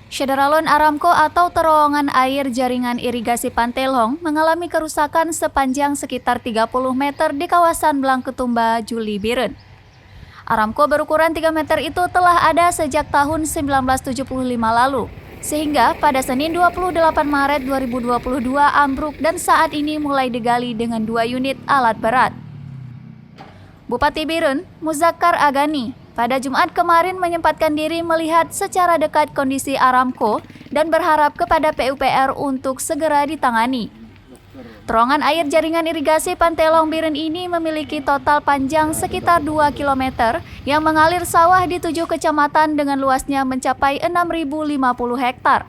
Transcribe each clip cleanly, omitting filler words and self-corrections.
Syederalun Aramco atau terowongan air jaringan irigasi Pantelong mengalami kerusakan sepanjang sekitar 30 meter di kawasan Blangketumba, Juli Biren. Aramco berukuran 3 meter itu telah ada sejak tahun 1975 lalu, sehingga pada Senin 28 Maret 2022 ambruk dan saat ini mulai digali dengan 2 unit alat berat. Bupati Biren, Muzakkar Agani, pada Jumat kemarin menyempatkan diri melihat secara dekat kondisi Aramco dan berharap kepada PUPR untuk segera ditangani. Terowongan air jaringan irigasi Pantelong Biren ini memiliki total panjang sekitar 2 km yang mengalir sawah di 7 kecamatan dengan luasnya mencapai 6.050 hektar.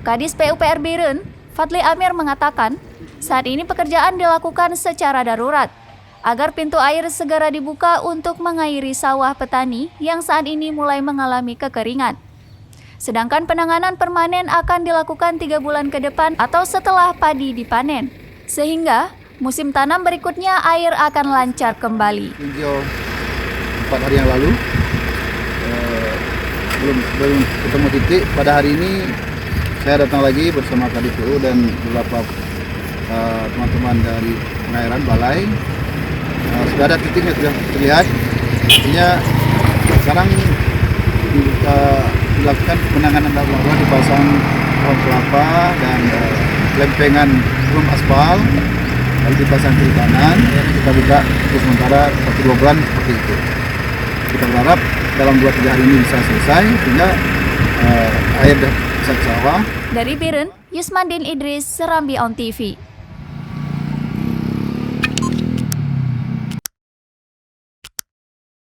Kadis PUPR Biren, Fadli Amir mengatakan, saat ini pekerjaan dilakukan secara darurat agar pintu air segera dibuka untuk mengairi sawah petani yang saat ini mulai mengalami kekeringan. Sedangkan penanganan permanen akan dilakukan 3 bulan ke depan atau setelah padi dipanen, sehingga musim tanam berikutnya air akan lancar kembali. Tinjau 4 hari yang lalu, belum ketemu titik. Pada hari ini saya datang lagi bersama KDPU dan beberapa teman-teman dari pengairan balai. Sudah ada titiknya, sudah terlihat. Artinya sekarang dilakukan penanganan darurat, dipasang pohon kelapa dan lempengan belum aspal, lalu dipasang kiri kanan. Kita buka untuk sementara 1-2 bulan seperti itu. Kita berharap dalam 2-3 hari ini bisa selesai sehingga air bisa ke sawah. Dari Biren, Yusmandin Idris, Serambi On TV.